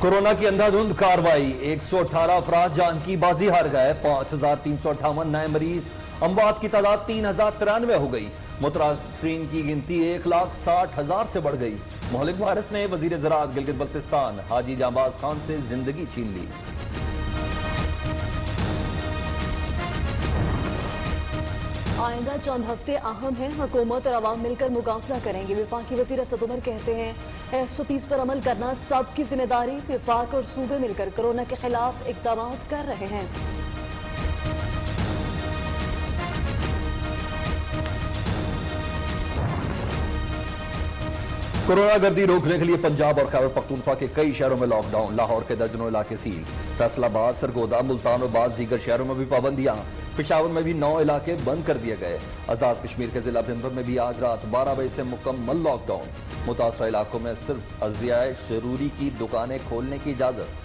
Corona की अंधाधुंध कार्रवाई, 118 अफराद जान की बाजी हार गए। 5358 नए मरीज, अमवात की तादाद 3093 हो गई। मुतासरीन की गिनती 1,60,000 से बढ़ गई। मोहलिक वायरस ने वजीर ज़राअत गिलगित बल्तिस्तान हाजी जांबाज खान से जिंदगी छीन ली। आइंदा चंद हफ्ते अहम हैं। हुकूमत और अवाम मिलकर मुकाबला करेंगे। वफाकी वजीर असद उमर कहते हैं SOPs पर अमल करना सबकी जिम्मेदारी। वफाक और सूबे मिलकर कोरोना के खिलाफ इक़दाम कर रहे हैं। कोरोना गर्दी रोकने के लिए पंजाब और खैबर पख्तूनख्वा के कई शहरों में लॉकडाउन। लाहौर के दर्जनों इलाके सील। फैसलाबाद, सरगोदा, मुल्तान और बाज़ दीगर शहरों में भी पाबंदियां। पेशावर में भी 9 इलाके बंद कर दिए गए। आजाद कश्मीर के जिला भिंबर में भी आज रात 12 बजे से मुकम्मल लॉकडाउन। मुतासरा इलाकों में सिर्फ अज़ियाए ज़रूरी की दुकानें खोलने की इजाजत।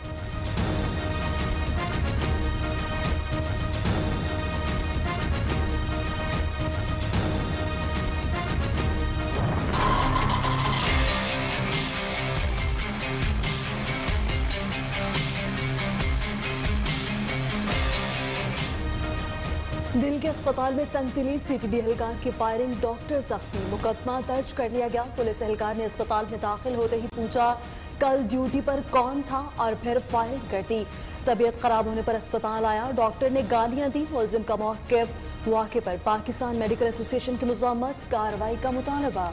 दिल के अस्पताल में संगतली CTD एहलकार की फायरिंग, डॉक्टर जख्मी। मुकदमा दर्ज कर लिया गया। पुलिस एहलकार ने अस्पताल में दाखिल होते ही पूछा कल ड्यूटी पर कौन था और फिर फायरिंग कर दी। तबीयत खराब होने पर अस्पताल आया। डॉक्टर ने गालियां दी। मुलजिम का मौक़िफ़। वाक़े पर पाकिस्तान मेडिकल एसोसिएशन की मुज़म्मत, कार्रवाई का मुतालबा।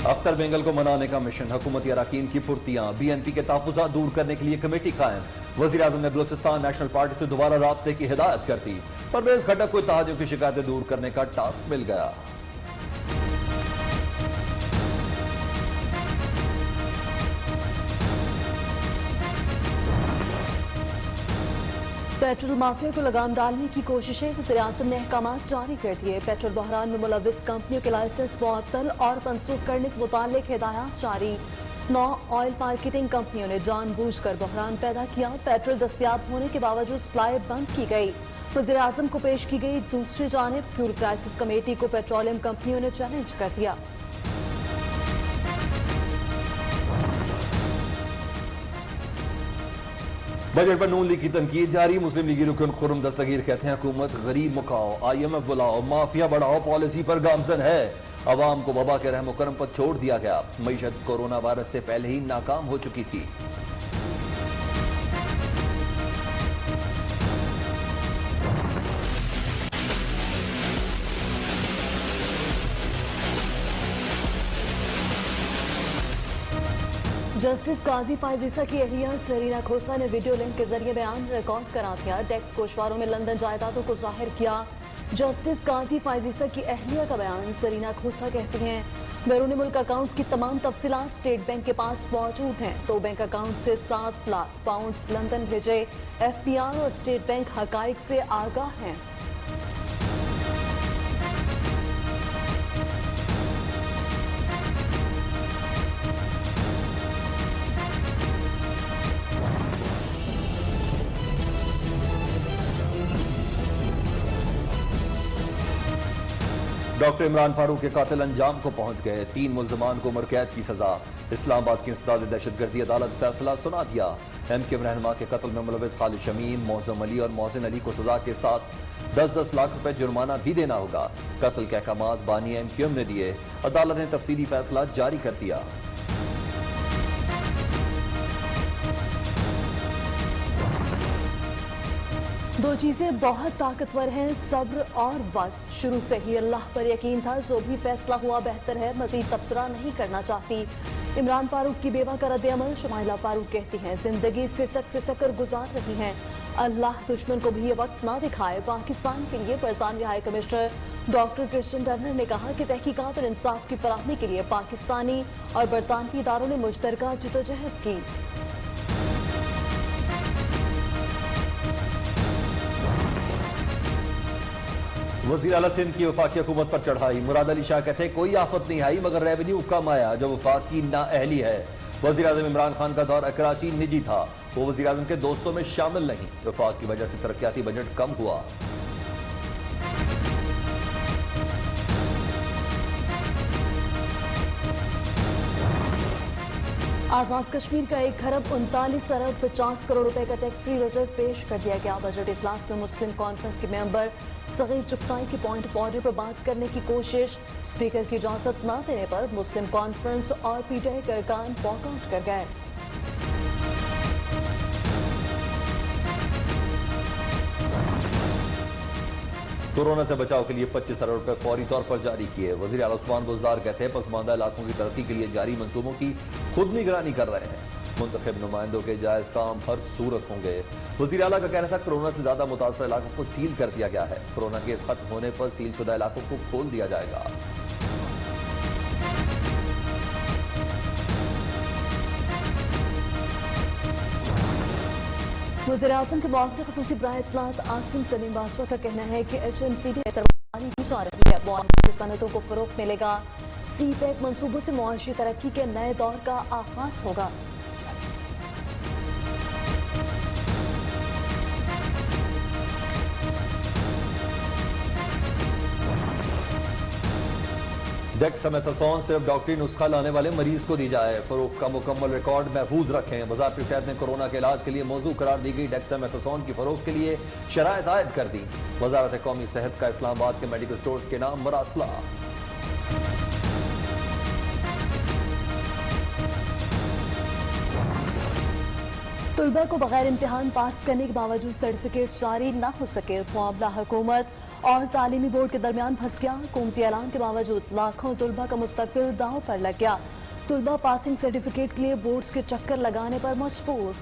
अख्तर बेंगल को मनाने का मिशन, हुकूमती अराकीन की फुर्तियां। BNP के तहफ़्फ़ुज़ात दूर करने के लिए कमेटी कायम। वज़ीर आज़म ने बलूचिस्तान नेशनल पार्टी से दोबारा राब्ते की हिदायत कर दी। परवेज़ खट्टक को इत्तेहादियों की शिकायतें दूर करने का टास्क मिल गया। पेट्रोल माफिया को लगाम डालने की कोशिशें। वज़ीर आज़म ने अहकामात जारी कर दिए। पेट्रोल बहरान में मुलव्विस कंपनियों के लाइसेंस मुअत्तल और मनसूख करने से मुताल्लिक हिदायत जारी। 9 ऑयल मार्केटिंग कंपनियों ने जानबूझकर बहरान पैदा किया। पेट्रोल दस्तयाब होने के बावजूद सप्लाई बंद की गई। वज़ीर आज़म को पेश की गई दूसरी जानिब फ्यूल क्राइसिस कमेटी को पेट्रोलियम कंपनियों ने चैलेंज कर दिया। बजट पर नून लीग की तनकीद जारी। मुस्लिम लीगी रुकन खुर्रम दस्तगीर कहते हैं हुकूमत गरीब मुकाओ, IMF बुलाओ, माफिया बढ़ाओ पॉलिसी पर गामजन है। अवाम को वबा के रहमो करम पर छोड़ दिया गया। मईशत कोरोना वायरस से पहले ही नाकाम हो चुकी थी। जस्टिस काजी फायजीसा की अहलिया सरीना खोसा ने वीडियो लिंक के जरिए बयान रिकॉर्ड करा दिया। टैक्स गोशवारों में लंदन जायदादों को जाहिर किया। जस्टिस काजी फायजीसा की अहलिया का बयान। सरीना खोसा कहती हैं बैरून मुल्क अकाउंट्स की तमाम तफसीलात स्टेट बैंक के पास मौजूद हैं। तो बैंक अकाउंट से 7 लाख पाउंड लंदन भेजे। FBR और स्टेट बैंक हकाइक से आगाह हैं। डॉक्टर इमरान फारूक के कातिल अंजाम को पहुंच गए। 3 मुल्जमान को उम्र कैद की सजा। इस्लामाबाद की इंसदाद दहशतगर्दी अदालत फैसला सुना दिया। MKM रहनुमा के कत्ल में मुलव्विस खालिद शमीम, मौज़म अली और मोहसिन अली को सजा के साथ 10-10 लाख रुपए जुर्माना भी देना होगा। कत्ल के अहकामात बानी MKM ने दिए। अदालत ने तफसीली फैसला जारी कर दिया। दो चीजें बहुत ताकतवर हैं, सब्र और वक्त। शुरू से ही अल्लाह पर यकीन था। जो भी फैसला हुआ बेहतर है। मजीद तबसरा नहीं करना चाहती। इमरान फारूक की बेवा का रद्द-ए-अमल। शमाइला फारूक कहती हैं जिंदगी सिसक सिसक गुजार रही हैं। अल्लाह दुश्मन को भी ये वक्त ना दिखाए। पाकिस्तान के लिए बरतानवी high commissioner doctor Christian Turner ने कहा कि तहकीकात और इंसाफ की फराहमी के लिए पाकिस्तानी और बरतानवी इदारों ने मुश्तरका जिद्दोजहद की। वज़ीर आला सिंध की वफाकी हुकूमत पर चढ़ाई। मुराद अली शाह कहते कोई आफत नहीं आई मगर रेवेन्यू कम आया जो वफाकी नाअहली है। वज़ीर आज़म इमरान खान का दौरा कराची निजी था। वो वज़ीर आज़म के दोस्तों में शामिल नहीं। वफाक की वजह से तरक्याती बजट कम हुआ। आजाद कश्मीर का 1,39,50,00,000 रुपए का टैक्स फ्री बजट पेश कर दिया गया। बजट इजलास में मुस्लिम कॉन्फ्रेंस के मेंबर सगीर चुगताई की पॉइंट ऑफ ऑर्डर पर बात करने की कोशिश, स्पीकर की इजाजत न देने पर मुस्लिम कॉन्फ्रेंस और पीटीआई के अरकान वॉकआउट कर गए। कोरोना से बचाव के लिए 25 अरब रुपए फौरी तौर पर जारी किए। वजीर आला उस्मान बुज़दार कहते हैं पसमानदा इलाकों की तरक्की के लिए जारी मंसूबों की खुद निगरानी कर रहे हैं। मुंतखब नुमाइंदों के जायज काम हर सूरत होंगे। वजीर आला का कहना था कोरोना से ज्यादा मुतासर इलाकों को सील कर दिया गया है। कोरोना केस खत्म होने पर सील शुदा इलाकों को खोल दिया जाएगा। वज़ीर-ए-आज़म के मुआवने ख़ुसूसी बराए इत्तलात आसिम सलीम बाजवा का कहना है कि HMCD में सरकारी की जा रही है, वो आम सनतों को फरोग़ मिलेगा। CPEC मंसूबों से मुआशी तरक्की के नए दौर का आगाज होगा। डेक्सामेथासोन सिर्फ डॉक्टरी नुस्खा लाने वाले मरीज को दी जाए। फरोख्त का मुकम्मल रिकॉर्ड महफूज रखें। वज़ारत सेहत ने कोरोना के इलाज के लिए मौजू करार दी गई डेक्सामेथासोन की फरोख्त के लिए शराइत आयद कर दी। वज़ारत कौमी सेहत का इस्लामाबाद के मेडिकल स्टोर्स के नाम मरासला। तुलबा को बगैर इम्तिहान पास करने के बावजूद सर्टिफिकेट जारी न हो सके, मामला हुकूमत और तालीमी बोर्ड के दरमियान फंस गया। हुकूमती ऐलान के बावजूद लाखों तुलबा का मुस्तकबिल दांव पर लग गया। तुलबा पासिंग सर्टिफिकेट के लिए बोर्ड्स के चक्कर लगाने पर मजबूर।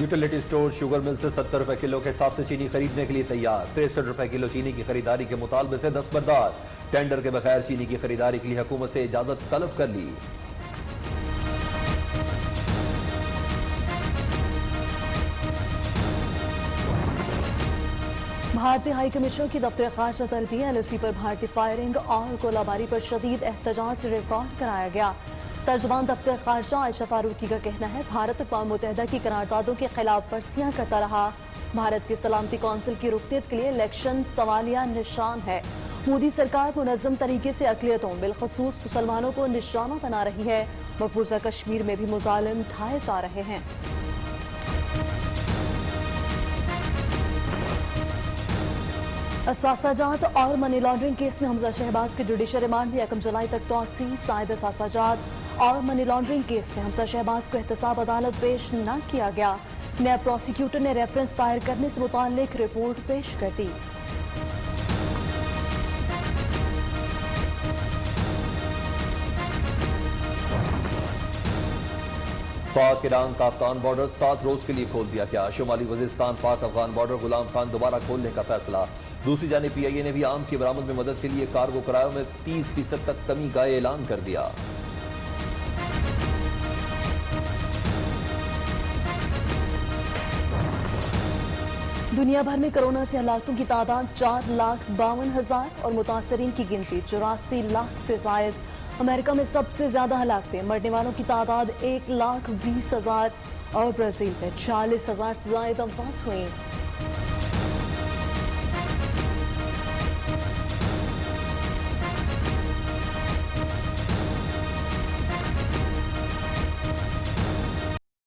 यूटिलिटी स्टोर शुगर मिल से 70 रुपए किलो के हिसाब से चीनी खरीदने के लिए तैयार। 63 रुपए किलो चीनी की खरीदारी के मुतालबे से दस्तबरदार। टेंडर के बगैर चीनी की खरीदारी के लिए हुकूमत से इजाजत तलब कर ली। भारतीय हाई कमिश्नर की दफ्तर खारजा तलबी LOC पर भारतीय फायरिंग और गोलाबारी पर शदीद एहतजाज रिकॉर्ड कराया गया। तर्जुमान दफ्तर खारजा आयशा फारूकी का कहना है भारत अक़वाम मुत्तहिदा की करारदादों के खिलाफ वर्जियां करता रहा। भारत की सलामती कौंसिल की रुकनीत के लिए इलेक्शन सवालिया निशान है। मोदी सरकार मुनज़्ज़म तरीके से अक़लियतों बिलखसूस मुसलमानों को निशाना बना रही है। मकबूजा कश्मीर में भी मुजालिम ढाए जा रहे हैं। असासाजात और मनी लॉन्ड्रिंग केस में हमजा शहबाज के जुडिशल रिमांड में 1 जुलाई तक तोसी। शायद असासाजात और मनी लॉन्ड्रिंग केस में हमजा शहबाज को एहतसाब अदालत पेश न किया गया। नैब प्रोसिक्यूटर ने रेफरेंस दायर करने से मुताल्लिक रिपोर्ट पेश कर दी। पाक ईरान का अफगान बॉर्डर 7 रोज के लिए खोल दिया गया। शुमाली वजीरिस्तान पाक अफगान बॉर्डर गुलाम खान दोबारा खोलने का फैसला। दूसरी जानिब PIA ने भी आम की बरामद में मदद के लिए कार्गो किरायों में 30% तक कमी का ऐलान कर दिया। दुनिया भर में कोरोना से हलाकतों की तादाद 4,52,000 और मुतासरीन की गिनती 84 लाख से जायद। अमेरिका में सबसे ज्यादा हलाकतें, मरने वालों की तादाद 1,20,000 और ब्राजील में 46,000 से ज्यादा अफवात हुई।